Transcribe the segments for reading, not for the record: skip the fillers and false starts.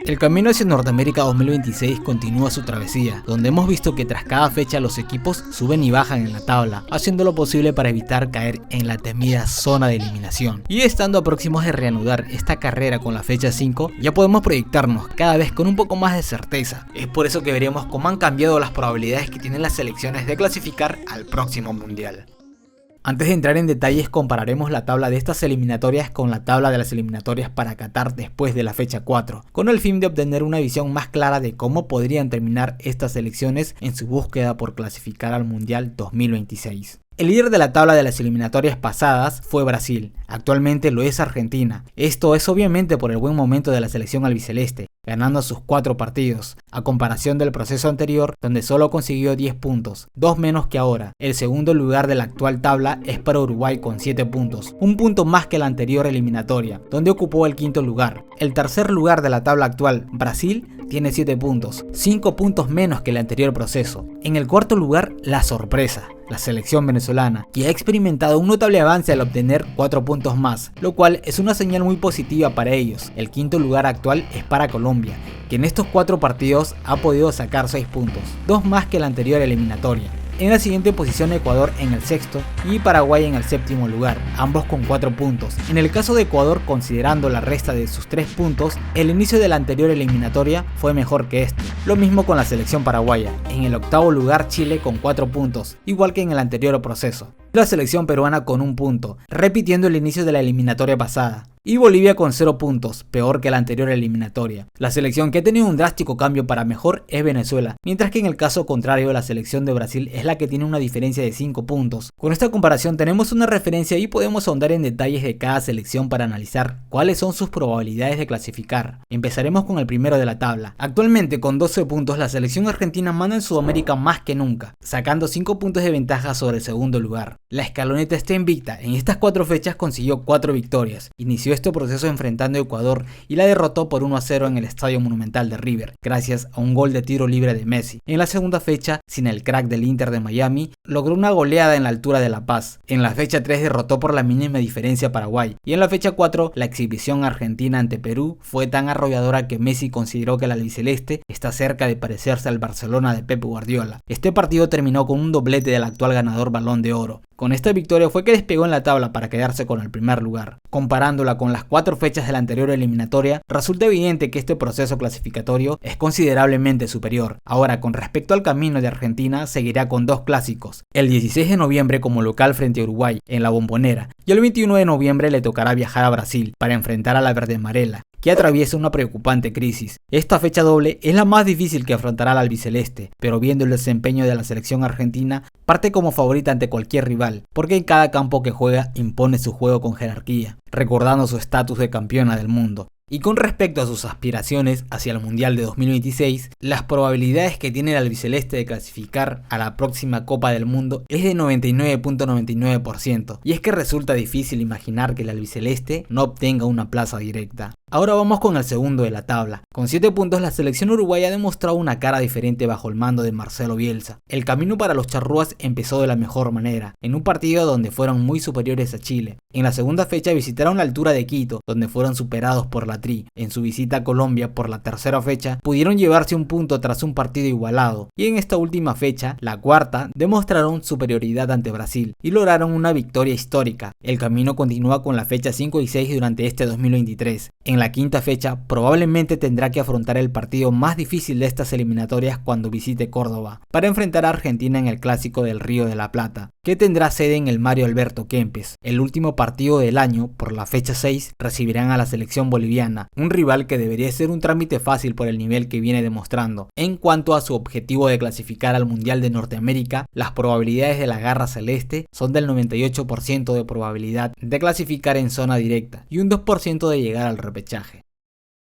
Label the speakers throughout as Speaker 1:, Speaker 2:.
Speaker 1: El camino hacia Norteamérica 2026 continúa su travesía, donde hemos visto que tras cada fecha los equipos suben y bajan en la tabla, haciendo lo posible para evitar caer en la temida zona de eliminación. Y estando próximos de reanudar esta carrera con la fecha 5, ya podemos proyectarnos cada vez con un poco más de certeza. Es por eso que veremos cómo han cambiado las probabilidades que tienen las selecciones de clasificar al próximo mundial. Antes de entrar en detalles, compararemos la tabla de estas eliminatorias con la tabla de las eliminatorias para Qatar después de la fecha 4, con el fin de obtener una visión más clara de cómo podrían terminar estas selecciones en su búsqueda por clasificar al Mundial 2026. El líder de la tabla de las eliminatorias pasadas fue Brasil, actualmente lo es Argentina. Esto es obviamente por el buen momento de la selección albiceleste, ganando sus 4 partidos, a comparación del proceso anterior donde solo consiguió 10 puntos, 2 menos que ahora. El segundo lugar de la actual tabla es para Uruguay con 7 puntos, un punto más que la anterior eliminatoria, donde ocupó el quinto lugar. El tercer lugar de la tabla actual, Brasil, tiene 7 puntos, 5 puntos menos que el anterior proceso. En el cuarto lugar, la sorpresa, la selección venezolana, que ha experimentado un notable avance al obtener 4 puntos más, lo cual es una señal muy positiva para ellos. El quinto lugar actual es para Colombia, que en estos 4 partidos ha podido sacar 6 puntos, 2 más que la anterior eliminatoria. En la siguiente posición Ecuador en el sexto y Paraguay en el séptimo lugar, ambos con 4 puntos. En el caso de Ecuador, considerando la resta de sus 3 puntos, el inicio de la anterior eliminatoria fue mejor que este. Lo mismo con la selección paraguaya, en el octavo lugar Chile con 4 puntos, igual que en el anterior proceso. La selección peruana con 1 punto, repitiendo el inicio de la eliminatoria pasada. Y Bolivia con 0 puntos, peor que la anterior eliminatoria. La selección que ha tenido un drástico cambio para mejor es Venezuela, mientras que en el caso contrario la selección de Brasil es la que tiene una diferencia de 5 puntos. Con esta comparación tenemos una referencia y podemos ahondar en detalles de cada selección para analizar cuáles son sus probabilidades de clasificar. Empezaremos con el primero de la tabla. Actualmente con 12 puntos la selección argentina manda en Sudamérica más que nunca, sacando 5 puntos de ventaja sobre el segundo lugar. La escaloneta está invicta, en estas 4 fechas consiguió 4 victorias, inició este proceso enfrentando a Ecuador y la derrotó por 1-0 en el Estadio Monumental de River, gracias a un gol de tiro libre de Messi. En la segunda fecha, sin el crack del Inter de Miami, logró una goleada en la altura de La Paz. En la fecha 3 derrotó por la mínima diferencia a Paraguay, y en la fecha 4 la exhibición argentina ante Perú fue tan arrolladora que Messi consideró que el albiceleste está cerca de parecerse al Barcelona de Pep Guardiola. Este partido terminó con un doblete del actual ganador Balón de Oro. Con esta victoria fue que despegó en la tabla para quedarse con el primer lugar. Comparándola con las 4 fechas de la anterior eliminatoria, resulta evidente que este proceso clasificatorio es considerablemente superior. Ahora, con respecto al camino de Argentina, seguirá con 2 clásicos. El 16 de noviembre como local frente a Uruguay, en la Bombonera, y el 21 de noviembre le tocará viajar a Brasil para enfrentar a la verde amarela, que atraviesa una preocupante crisis. Esta fecha doble es la más difícil que afrontará el albiceleste, pero viendo el desempeño de la selección argentina, parte como favorita ante cualquier rival, porque en cada campo que juega impone su juego con jerarquía, recordando su estatus de campeona del mundo. Y con respecto a sus aspiraciones hacia el Mundial de 2026, las probabilidades que tiene el albiceleste de clasificar a la próxima Copa del Mundo es de 99.99%, y es que resulta difícil imaginar que el albiceleste no obtenga una plaza directa. Ahora vamos con el segundo de la tabla. Con 7 puntos la selección uruguaya ha demostrado una cara diferente bajo el mando de Marcelo Bielsa. El camino para los charrúas empezó de la mejor manera, en un partido donde fueron muy superiores a Chile. En la segunda fecha visitaron la altura de Quito, donde fueron superados por la Tri. En su visita a Colombia por la tercera fecha, pudieron llevarse un punto tras un partido igualado. Y en esta última fecha, la cuarta, demostraron superioridad ante Brasil y lograron una victoria histórica. El camino continúa con la fecha 5 y 6 durante este 2023. En la quinta fecha, probablemente tendrá que afrontar el partido más difícil de estas eliminatorias cuando visite Córdoba, para enfrentar a Argentina en el Clásico del Río de la Plata, que tendrá sede en el Mario Alberto Kempes. El último partido del año, por la fecha 6, recibirán a la selección boliviana, un rival que debería ser un trámite fácil por el nivel que viene demostrando. En cuanto a su objetivo de clasificar al Mundial de Norteamérica, las probabilidades de la garra celeste son del 98% de probabilidad de clasificar en zona directa y un 2% de llegar al repechaje.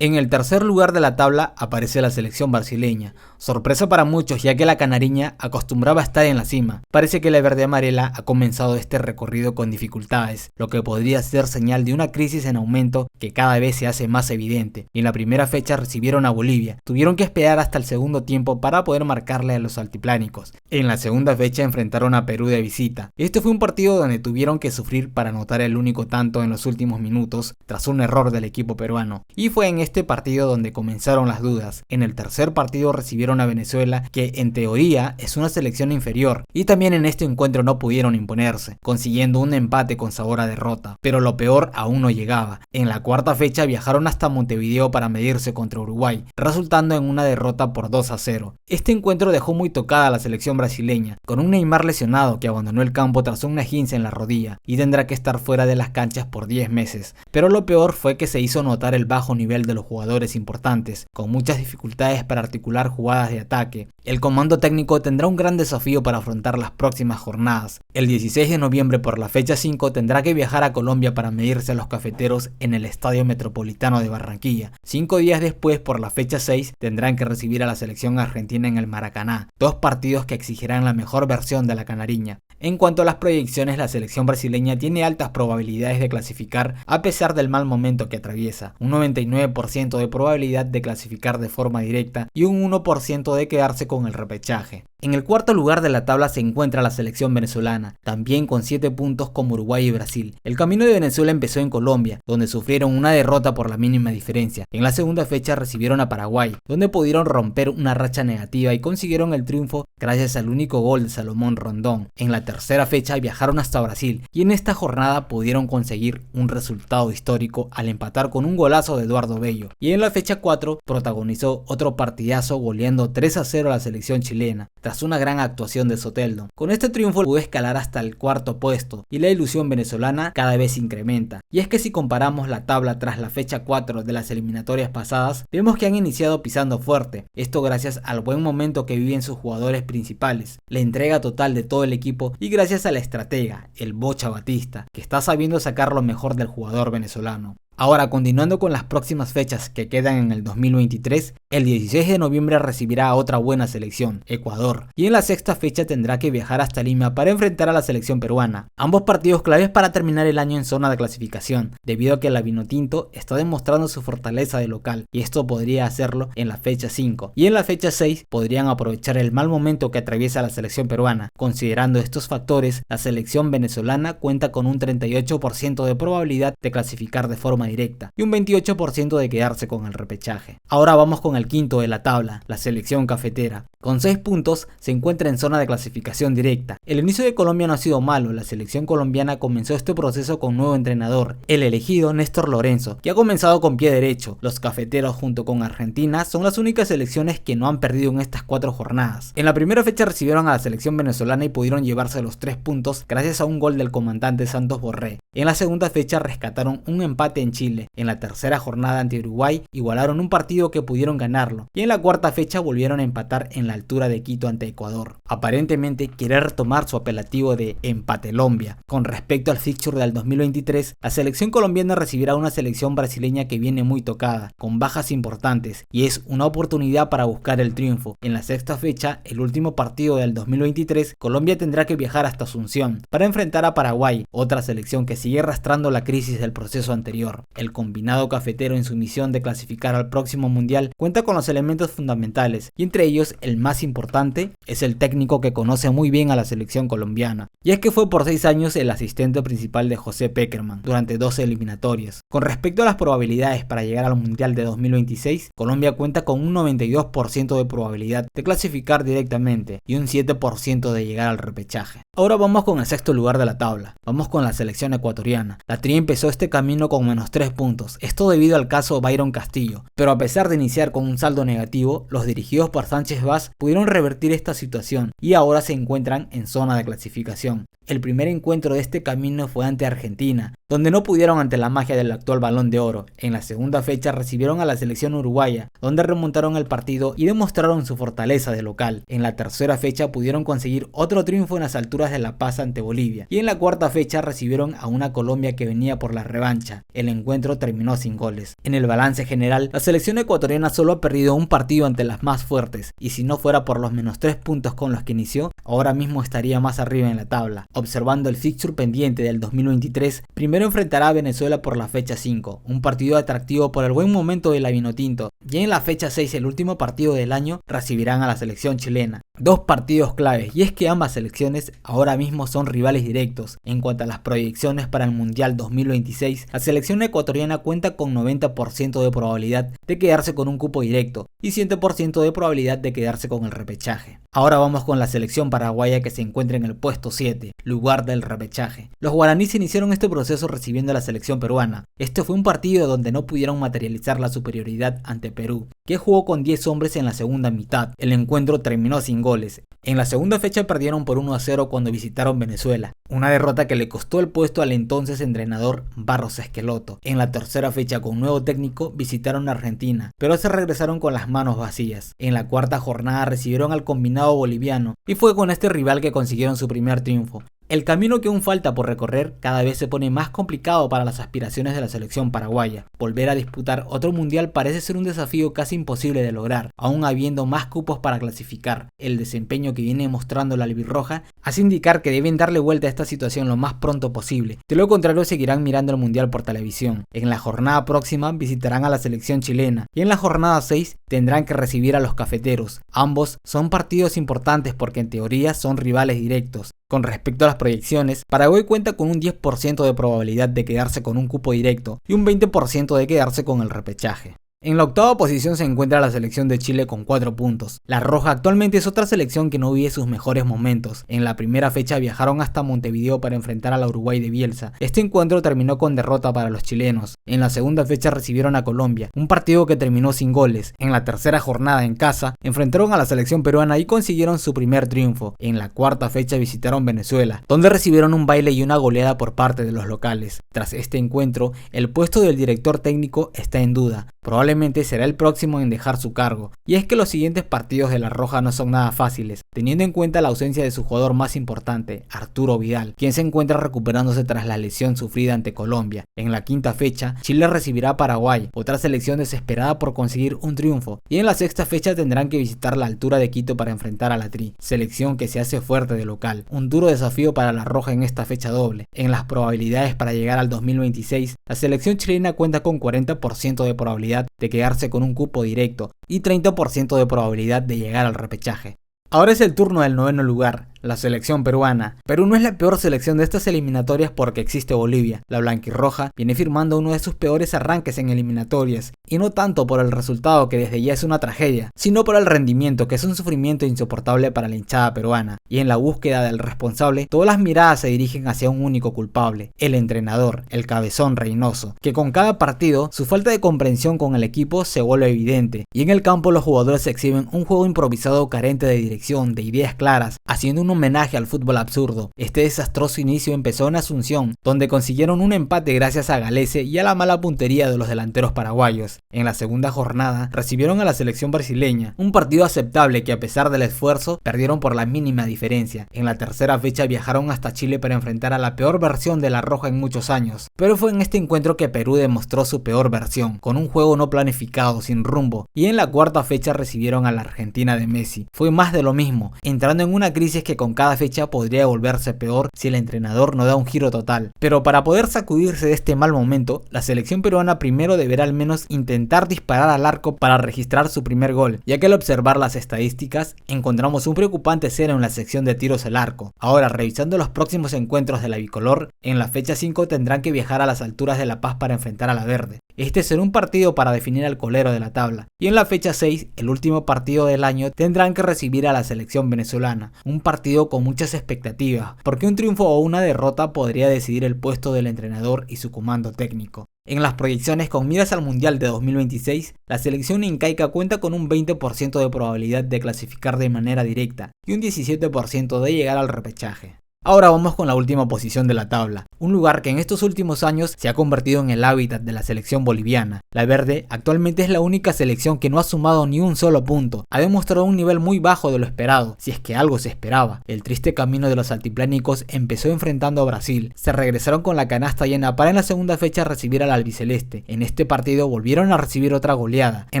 Speaker 1: En el tercer lugar de la tabla aparece la selección brasileña, sorpresa para muchos ya que la canariña acostumbraba a estar en la cima. Parece que la verde amarela ha comenzado este recorrido con dificultades, lo que podría ser señal de una crisis en aumento que cada vez se hace más evidente. En la primera fecha recibieron a Bolivia, tuvieron que esperar hasta el segundo tiempo para poder marcarle a los altiplánicos. En la segunda fecha enfrentaron a Perú de visita. Este fue un partido donde tuvieron que sufrir para anotar el único tanto en los últimos minutos tras un error del equipo peruano, y fue en este partido donde comenzaron las dudas. En el tercer partido recibieron a Venezuela, que en teoría es una selección inferior, y también en este encuentro no pudieron imponerse, consiguiendo un empate con sabor a derrota. Pero lo peor aún no llegaba. En la cuarta fecha viajaron hasta Montevideo para medirse contra Uruguay, resultando en una derrota por 2-0. Este encuentro dejó muy tocada a la selección brasileña, con un Neymar lesionado que abandonó el campo tras una esguince en la rodilla y tendrá que estar fuera de las canchas por 10 meses. Pero lo peor fue que se hizo notar el bajo nivel de los jugadores importantes, con muchas dificultades para articular jugadas de ataque. El comando técnico tendrá un gran desafío para afrontar las próximas jornadas. El 16 de noviembre por la fecha 5 tendrá que viajar a Colombia para medirse a los cafeteros en el Estadio Metropolitano de Barranquilla. 5 días después por la fecha 6 tendrán que recibir a la selección argentina en el Maracaná, dos partidos que exigirán la mejor versión de la canariña. En cuanto a las proyecciones, la selección brasileña tiene altas probabilidades de clasificar a pesar del mal momento que atraviesa, un 99% de probabilidad de clasificar de forma directa y un 1% de quedarse con el repechaje. En el cuarto lugar de la tabla se encuentra la selección venezolana, también con 7 puntos como Uruguay y Brasil. El camino de Venezuela empezó en Colombia, donde sufrieron una derrota por la mínima diferencia. En la segunda fecha recibieron a Paraguay, donde pudieron romper una racha negativa y consiguieron el triunfo gracias al único gol de Salomón Rondón. En la tercera fecha viajaron hasta Brasil y en esta jornada pudieron conseguir un resultado histórico al empatar con un golazo de Eduardo Bello. Y en la fecha 4 protagonizó otro partidazo goleando 3-0 a la selección chilena, tras una gran actuación de Soteldo. Con este triunfo pudo escalar hasta el cuarto puesto y la ilusión venezolana cada vez incrementa. Y es que si comparamos la tabla tras la fecha 4 de las eliminatorias pasadas, vemos que han iniciado pisando fuerte, esto gracias al buen momento que viven sus jugadores principales, la entrega total de todo el equipo y gracias a la estratega, el Bocha Batista, que está sabiendo sacar lo mejor del jugador venezolano. Ahora, continuando con las próximas fechas que quedan en el 2023, el 16 de noviembre recibirá a otra buena selección, Ecuador, y en la sexta fecha tendrá que viajar hasta Lima para enfrentar a la selección peruana. Ambos partidos claves para terminar el año en zona de clasificación, debido a que la Vinotinto está demostrando su fortaleza de local, y esto podría hacerlo en la fecha 5. Y en la fecha 6 podrían aprovechar el mal momento que atraviesa la selección peruana. Considerando estos factores, la selección venezolana cuenta con un 38% de probabilidad de clasificar de forma directa y un 28% de quedarse con el repechaje. Ahora vamos con el quinto de la tabla, la selección cafetera. Con 6 puntos se encuentra en zona de clasificación directa. El inicio de Colombia no ha sido malo, la selección colombiana comenzó este proceso con nuevo entrenador, el elegido Néstor Lorenzo, que ha comenzado con pie derecho. Los cafeteros junto con Argentina son las únicas selecciones que no han perdido en estas 4 jornadas. En la primera fecha recibieron a la selección venezolana y pudieron llevarse los 3 puntos gracias a un gol del comandante Santos Borré. En la segunda fecha rescataron un empate en Chile. En la tercera jornada ante Uruguay igualaron un partido que pudieron ganarlo. Y en la cuarta fecha volvieron a empatar en la altura de Quito ante Ecuador. Aparentemente quiere retomar su apelativo de Empatelombia. Con respecto al fixture del 2023, la selección colombiana recibirá una selección brasileña que viene muy tocada, con bajas importantes, y es una oportunidad para buscar el triunfo. En la sexta fecha, el último partido del 2023, Colombia tendrá que viajar hasta Asunción para enfrentar a Paraguay, otra selección que sigue arrastrando la crisis del proceso anterior. El combinado cafetero en su misión de clasificar al próximo mundial cuenta con los elementos fundamentales, y entre ellos el más importante es el técnico que conoce muy bien a la selección colombiana, y es que fue por 6 años el asistente principal de José Pekerman durante 12 eliminatorias. Con respecto a las probabilidades para llegar al mundial de 2026, Colombia cuenta con un 92% de probabilidad de clasificar directamente y un 7% de llegar al repechaje. Ahora vamos con el sexto lugar de la tabla, vamos con la selección ecuatoriana. La Tri empezó este camino con menos 3 puntos, esto debido al caso Byron Castillo, pero a pesar de iniciar con un saldo negativo, los dirigidos por Sánchez Vaz pudieron revertir esta situación y ahora se encuentran en zona de clasificación. El primer encuentro de este camino fue ante Argentina, donde no pudieron ante la magia del actual Balón de Oro. En la segunda fecha recibieron a la selección uruguaya, donde remontaron el partido y demostraron su fortaleza de local. En la tercera fecha pudieron conseguir otro triunfo en las alturas de La Paz ante Bolivia. Y en la cuarta fecha recibieron a una Colombia que venía por la revancha. El encuentro terminó sin goles. En el balance general, la selección ecuatoriana solo ha perdido un partido ante las más fuertes, y si no fuera por los menos 3 puntos con los que inició, ahora mismo estaría más arriba en la tabla. Observando el fixture pendiente del 2023, primero enfrentará a Venezuela por la fecha 5, un partido atractivo por el buen momento de la Vinotinto, Y en la fecha 6, el último partido del año, recibirán a la selección chilena. Dos partidos claves, y es que ambas selecciones ahora mismo son rivales directos. En cuanto a las proyecciones para el Mundial 2026, la selección ecuatoriana cuenta con 90% de probabilidad de quedarse con un cupo directo y 100% de probabilidad de quedarse con el repechaje. Ahora vamos con la selección paraguaya, que se encuentra en el puesto 7, lugar del repechaje. Los guaraníes iniciaron este proceso recibiendo a la selección peruana. Este fue un partido donde no pudieron materializar la superioridad ante Perú, que jugó con 10 hombres en la segunda mitad. El encuentro terminó sin goles. En la segunda fecha perdieron por 1-0 cuando visitaron Venezuela, una derrota que le costó el puesto al entonces entrenador Barros Esqueloto. En la tercera fecha, con nuevo técnico, visitaron Argentina, pero se regresaron con las manos vacías. En la cuarta jornada recibieron al combinado boliviano y fue con este rival que consiguieron su primer triunfo. El camino que aún falta por recorrer cada vez se pone más complicado para las aspiraciones de la selección paraguaya. Volver a disputar otro mundial parece ser un desafío casi imposible de lograr, aún habiendo más cupos para clasificar. El desempeño que viene mostrando la albirroja hace indicar que deben darle vuelta a esta situación lo más pronto posible. De lo contrario, seguirán mirando el mundial por televisión. En la jornada próxima visitarán a la selección chilena y en la jornada 6 tendrán que recibir a los cafeteros. Ambos son partidos importantes porque en teoría son rivales directos. Con respecto a las proyecciones, Paraguay cuenta con un 10% de probabilidad de quedarse con un cupo directo y un 20% de quedarse con el repechaje. En la octava posición se encuentra la selección de Chile con 4 puntos. La Roja actualmente es otra selección que no vive sus mejores momentos. En la primera fecha viajaron hasta Montevideo para enfrentar a la Uruguay de Bielsa. Este encuentro terminó con derrota para los chilenos. En la segunda fecha recibieron a Colombia, un partido que terminó sin goles. En la tercera jornada en casa enfrentaron a la selección peruana y consiguieron su primer triunfo. En la cuarta fecha visitaron Venezuela, donde recibieron un baile y una goleada por parte de los locales. Tras este encuentro, el puesto del director técnico está en duda. Probablemente será el próximo en dejar su cargo, y es que los siguientes partidos de la Roja no son nada fáciles, teniendo en cuenta la ausencia de su jugador más importante, Arturo Vidal, quien se encuentra recuperándose tras la lesión sufrida ante Colombia. En la quinta fecha, Chile recibirá a Paraguay, otra selección desesperada por conseguir un triunfo, y en la sexta fecha tendrán que visitar la altura de Quito para enfrentar a la Tri, selección que se hace fuerte de local. Un duro desafío para la Roja en esta fecha doble. En las probabilidades para llegar al 2026, la selección chilena cuenta con 40% de probabilidad de quedarse con un cupo directo y 30% de probabilidad de llegar al repechaje. Ahora es el turno del noveno lugar, la selección peruana. Perú no es la peor selección de estas eliminatorias porque existe Bolivia. La blanquirroja viene firmando uno de sus peores arranques en eliminatorias, y no tanto por el resultado, que desde ya es una tragedia, sino por el rendimiento, que es un sufrimiento insoportable para la hinchada peruana. Y en la búsqueda del responsable, todas las miradas se dirigen hacia un único culpable, el entrenador, el cabezón Reynoso, que con cada partido su falta de comprensión con el equipo se vuelve evidente, y en el campo los jugadores exhiben un juego improvisado carente de dirección, de ideas claras, haciendo un homenaje al fútbol absurdo. Este desastroso inicio empezó en Asunción, donde consiguieron un empate gracias a Galese y a la mala puntería de los delanteros paraguayos. En la segunda jornada recibieron a la selección brasileña, un partido aceptable que a pesar del esfuerzo perdieron por la mínima diferencia. En la tercera fecha viajaron hasta Chile para enfrentar a la peor versión de la Roja en muchos años, pero fue en este encuentro que Perú demostró su peor versión, con un juego no planificado, sin rumbo, y en la cuarta fecha recibieron a la Argentina de Messi. Fue más de lo mismo, entrando en una crisis que con cada fecha podría volverse peor si el entrenador no da un giro total. Pero para poder sacudirse de este mal momento, la selección peruana primero deberá al menos intentar disparar al arco para registrar su primer gol, ya que al observar las estadísticas encontramos un preocupante cero en la sección de tiros al arco. Ahora, revisando los próximos encuentros de la bicolor, en la fecha 5 tendrán que viajar a las alturas de La Paz para enfrentar a la Verde. Este será un partido para definir al colero de la tabla. Y en la fecha 6, el último partido del año, tendrán que recibir a la selección venezolana, un partido con muchas expectativas, porque un triunfo o una derrota podría decidir el puesto del entrenador y su comando técnico. En las proyecciones con miras al Mundial de 2026, la selección incaica cuenta con un 20% de probabilidad de clasificar de manera directa y un 17% de llegar al repechaje. Ahora vamos con la última posición de la tabla, un lugar que en estos últimos años se ha convertido en el hábitat de la selección boliviana. La Verde actualmente es la única selección que no ha sumado ni un solo punto, ha demostrado un nivel muy bajo de lo esperado, si es que algo se esperaba. El triste camino de los altiplánicos empezó enfrentando a Brasil, se regresaron con la canasta llena para en la segunda fecha recibir al albiceleste. En este partido volvieron a recibir otra goleada. En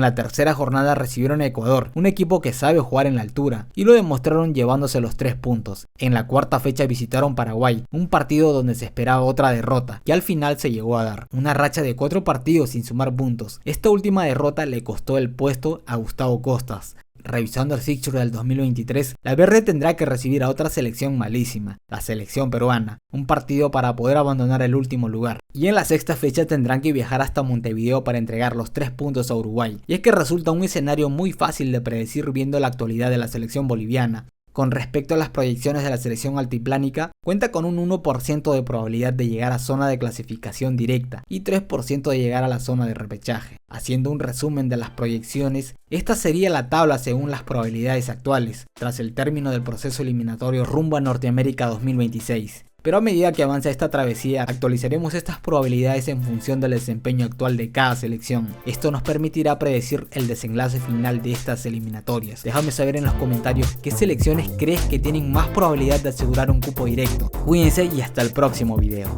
Speaker 1: la tercera jornada recibieron a Ecuador, un equipo que sabe jugar en la altura, y lo demostraron llevándose los 3 puntos. En la cuarta fecha visitaron Paraguay, un partido donde se esperaba otra derrota, y al final se llegó a dar. Una racha de 4 partidos sin sumar puntos. Esta última derrota le costó el puesto a Gustavo Costas. Revisando el fixture del 2023, la Verde tendrá que recibir a otra selección malísima, la selección peruana, un partido para poder abandonar el último lugar. Y en la sexta fecha tendrán que viajar hasta Montevideo para entregar los 3 puntos a Uruguay. Y es que resulta un escenario muy fácil de predecir viendo la actualidad de la selección boliviana. Con respecto a las proyecciones de la selección altiplánica, cuenta con un 1% de probabilidad de llegar a zona de clasificación directa y 3% de llegar a la zona de repechaje. Haciendo un resumen de las proyecciones, esta sería la tabla según las probabilidades actuales, tras el término del proceso eliminatorio rumbo a Norteamérica 2026. Pero a medida que avanza esta travesía, actualizaremos estas probabilidades en función del desempeño actual de cada selección. Esto nos permitirá predecir el desenlace final de estas eliminatorias. Déjame saber en los comentarios qué selecciones crees que tienen más probabilidad de asegurar un cupo directo. Cuídense y hasta el próximo video.